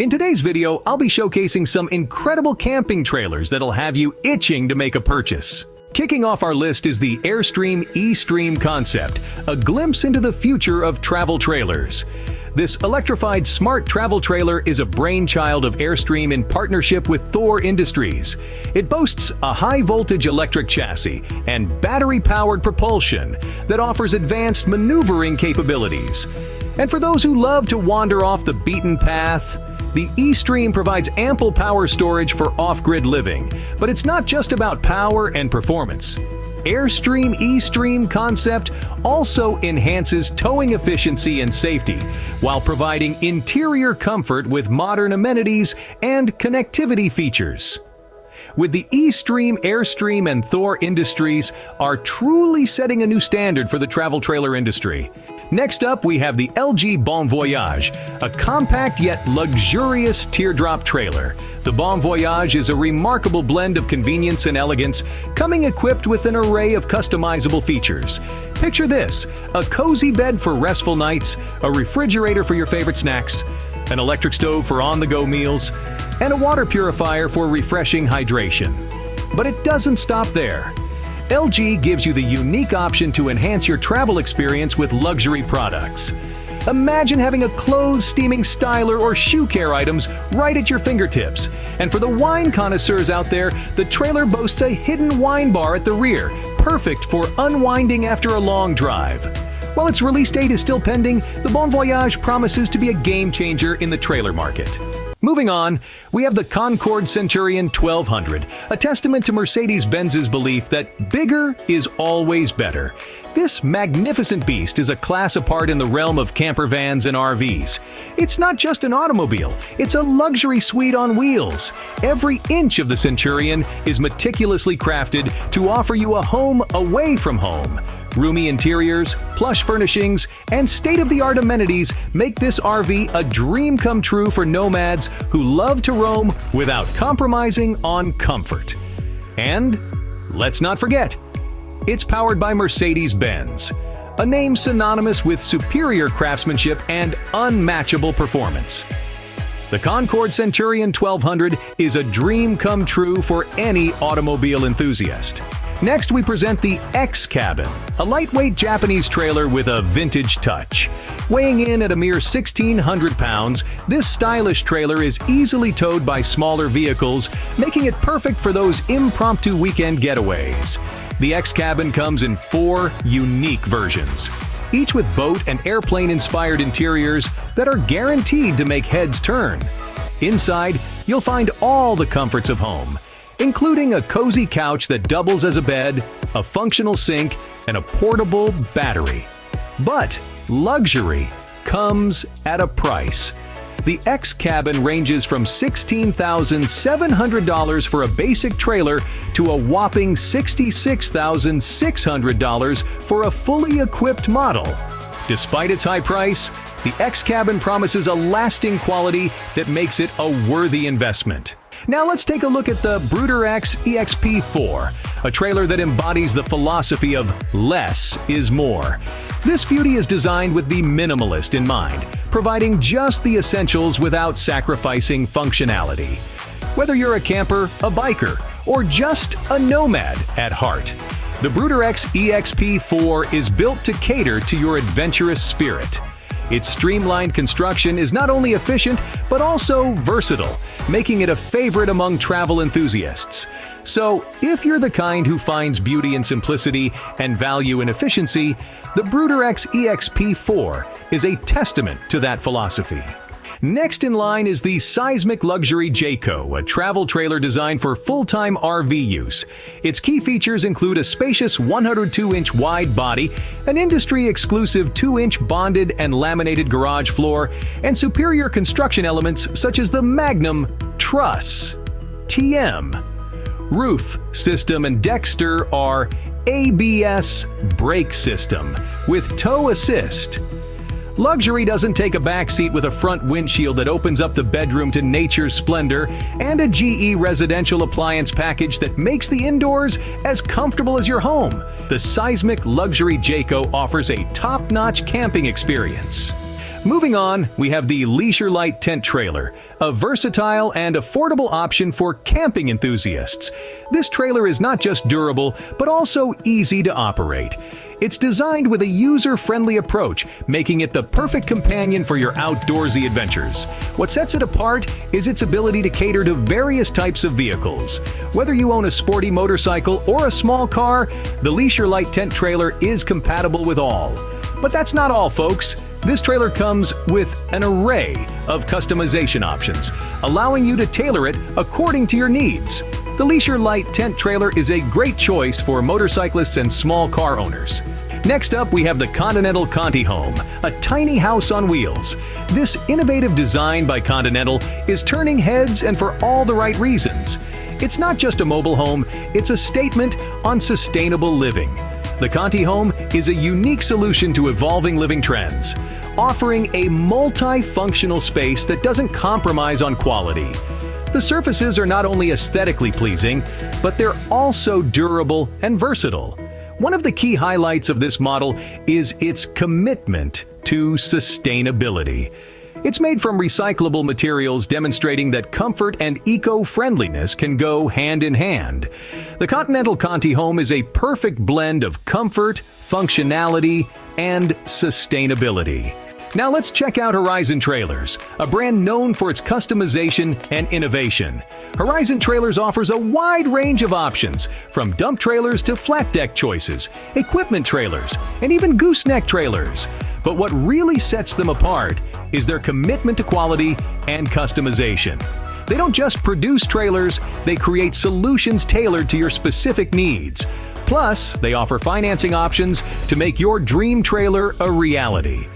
In today's video, I'll be showcasing some incredible camping trailers that'll have you itching to make a purchase. Kicking off our list is the Airstream eStream concept, a glimpse into the future of travel trailers. This electrified smart travel trailer is a brainchild of Airstream in partnership with Thor Industries. It boasts a high-voltage electric chassis and battery-powered propulsion that offers advanced maneuvering capabilities. And for those who love to wander off the beaten path, the eStream provides ample power storage for off-grid living. But it's not just about power and performance. Airstream eStream concept also enhances towing efficiency and safety, while providing interior comfort with modern amenities and connectivity features. With the eStream, Airstream, and Thor Industries are truly setting a new standard for the travel trailer industry. Next up, we have the LG Bon Voyage, a compact yet luxurious teardrop trailer. The Bon Voyage is a remarkable blend of convenience and elegance, coming equipped with an array of customizable features. Picture this: a cozy bed for restful nights, a refrigerator for your favorite snacks, an electric stove for on-the-go meals, and a water purifier for refreshing hydration. But it doesn't stop there. LG gives you the unique option to enhance your travel experience with luxury products. Imagine having a clothes steaming styler or shoe care items right at your fingertips. And for the wine connoisseurs out there, the trailer boasts a hidden wine bar at the rear, perfect for unwinding after a long drive. While its release date is still pending, the Bon Voyage promises to be a game changer in the trailer market. Moving on, we have the Concorde Centurion 1200, a testament to Mercedes-Benz's belief that bigger is always better. This magnificent beast is a class apart in the realm of camper vans and RVs. It's not just an automobile, it's a luxury suite on wheels. Every inch of the Centurion is meticulously crafted to offer you a home away from home. Roomy interiors, plush furnishings, and state-of-the-art amenities make this RV a dream come true for nomads who love to roam without compromising on comfort. And let's not forget, it's powered by Mercedes-Benz, a name synonymous with superior craftsmanship and unmatchable performance. The Concorde Centurion 1200 is a dream come true for any automobile enthusiast. Next, we present the X-Cabin, a lightweight Japanese trailer with a vintage touch. Weighing in at a mere 1,600 pounds, this stylish trailer is easily towed by smaller vehicles, making it perfect for those impromptu weekend getaways. The X-Cabin comes in 4 unique versions, each with boat and airplane-inspired interiors that are guaranteed to make heads turn. Inside, you'll find all the comforts of home, including a cozy couch that doubles as a bed, a functional sink, and a portable battery. But luxury comes at a price. The X-Cabin ranges from $16,700 for a basic trailer to a whopping $66,600 for a fully equipped model. Despite its high price, the X-Cabin promises a lasting quality that makes it a worthy investment. Now let's take a look at the BruderX EXP 4, a trailer that embodies the philosophy of less is more. This beauty is designed with the minimalist in mind, providing just the essentials without sacrificing functionality. Whether you're a camper, a biker, or just a nomad at heart, the BruderX EXP 4 is built to cater to your adventurous spirit. Its streamlined construction is not only efficient, but also versatile, making it a favorite among travel enthusiasts. So, if you're the kind who finds beauty in simplicity and value in efficiency, the BruderX EXP 4 is a testament to that philosophy. Next in line is the Seismic luxury Jayco, a travel trailer designed for full-time RV use. Its key features include a spacious 102-inch wide body, an industry-exclusive 2-inch bonded and laminated garage floor, and superior construction elements such as the Magnum Truss, TM, roof system, and Dexter are ABS brake system with tow assist. Luxury doesn't take a backseat with a front windshield that opens up the bedroom to nature's splendor and a GE residential appliance package that makes the indoors as comfortable as your home. The Seismic luxury Jayco offers a top-notch camping experience. Moving on, we have the Leesure-Lite tent trailer, a versatile and affordable option for camping enthusiasts. This trailer is not just durable, but also easy to operate. It's designed with a user-friendly approach, making it the perfect companion for your outdoorsy adventures. What sets it apart is its ability to cater to various types of vehicles. Whether you own a sporty motorcycle or a small car, the Leesure-Lite tent trailer is compatible with all. But that's not all, folks. This trailer comes with an array of customization options, allowing you to tailor it according to your needs. The Leesure-Lite tent trailer is a great choice for motorcyclists and small car owners. Next up, we have the Continental ContiHome, a tiny house on wheels. This innovative design by Continental is turning heads, and for all the right reasons. It's not just a mobile home, it's a statement on sustainable living. The ContiHome is a unique solution to evolving living trends, offering a multifunctional space that doesn't compromise on quality. The surfaces are not only aesthetically pleasing, but they're also durable and versatile. One of the key highlights of this model is its commitment to sustainability. It's made from recyclable materials, demonstrating that comfort and eco-friendliness can go hand in hand. The Continental ContiHome is a perfect blend of comfort, functionality, and sustainability. Now let's check out Horizon Trailers, a brand known for its customization and innovation. Horizon Trailers offers a wide range of options, from dump trailers to flat deck choices, equipment trailers, and even gooseneck trailers. But what really sets them apart is their commitment to quality and customization. They don't just produce trailers, they create solutions tailored to your specific needs. Plus, they offer financing options to make your dream trailer a reality.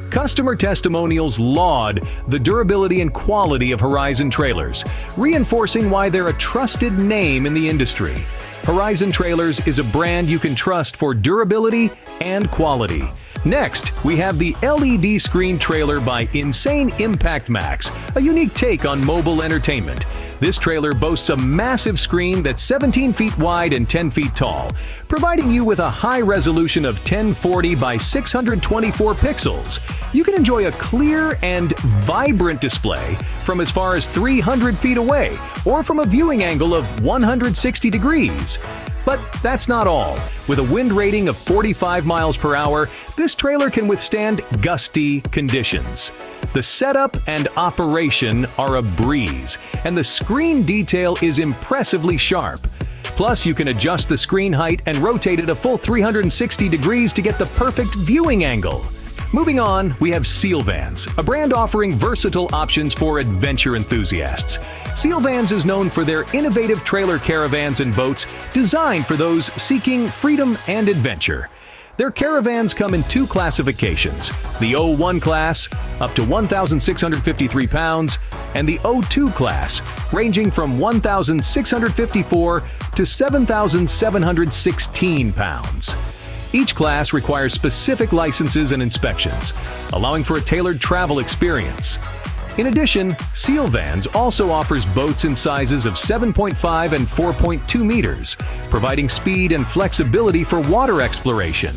Customer testimonials laud the durability and quality of Horizon Trailers, reinforcing why they're a trusted name in the industry. Horizon Trailers is a brand you can trust for durability and quality. Next, we have the LED screen trailer by Insane Impact Max, a unique take on mobile entertainment. This trailer boasts a massive screen that's 17 feet wide and 10 feet tall, providing you with a high resolution of 1040 by 624 pixels. You can enjoy a clear and vibrant display from as far as 300 feet away, or from a viewing angle of 160 degrees. But that's not all. With a wind rating of 45 miles per hour, this trailer can withstand gusty conditions. The setup and operation are a breeze, and the screen detail is impressively sharp. Plus, you can adjust the screen height and rotate it a full 360 degrees to get the perfect viewing angle. Moving on, we have SealVans, a brand offering versatile options for adventure enthusiasts. SealVans is known for their innovative trailer caravans and boats designed for those seeking freedom and adventure. Their caravans come in two classifications, the O1 class, up to 1,653 pounds, and the O2 class, ranging from 1,654 to 7,716 pounds. Each class requires specific licenses and inspections, allowing for a tailored travel experience. In addition, SealVans also offers boats in sizes of 7.5 and 4.2 meters, providing speed and flexibility for water exploration.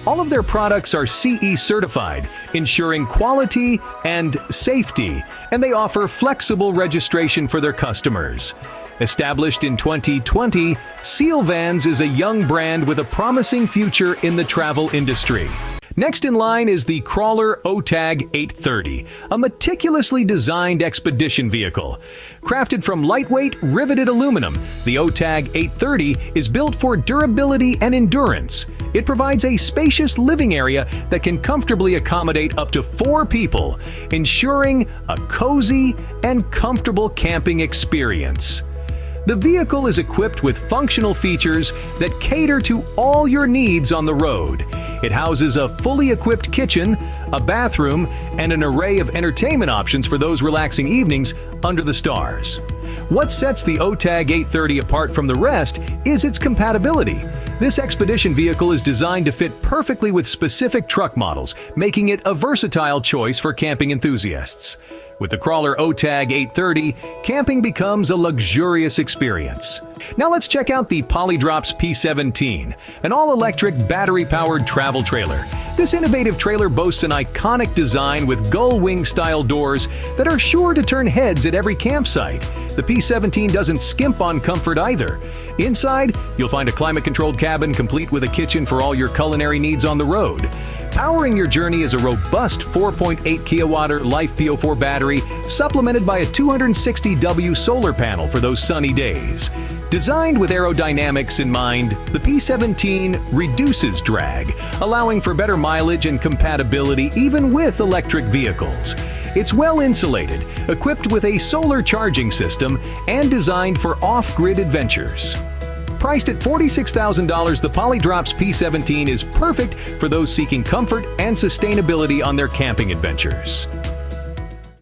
All of their products are CE certified, ensuring quality and safety, and they offer flexible registration for their customers. Established in 2020, SealVans is a young brand with a promising future in the travel industry. Next in line is the Crawler OTAG 830, a meticulously designed expedition vehicle. Crafted from lightweight, riveted aluminum, the OTAG 830 is built for durability and endurance. It provides a spacious living area that can comfortably accommodate up to 4 people, ensuring a cozy and comfortable camping experience. The vehicle is equipped with functional features that cater to all your needs on the road. It houses a fully equipped kitchen, a bathroom, and an array of entertainment options for those relaxing evenings under the stars. What sets the OTAG 830 apart from the rest is its compatibility. This expedition vehicle is designed to fit perfectly with specific truck models, making it a versatile choice for camping enthusiasts. With the Crawler OTAG 830, camping becomes a luxurious experience. Now let's check out the Polydrops P17, an all-electric battery-powered travel trailer. This innovative trailer boasts an iconic design with gull wing style doors that are sure to turn heads at every campsite. The P17 doesn't skimp on comfort either. Inside, you'll find a climate-controlled cabin complete with a kitchen for all your culinary needs on the road. Powering your journey is a robust 4.8 kilowatt Life PO4 battery, supplemented by a 260W solar panel for those sunny days. Designed with aerodynamics in mind, the P17 reduces drag, allowing for better mileage and compatibility even with electric vehicles. It's well insulated, equipped with a solar charging system, and designed for off-grid adventures. Priced at $46,000, the Polydrops P17 is perfect for those seeking comfort and sustainability on their camping adventures.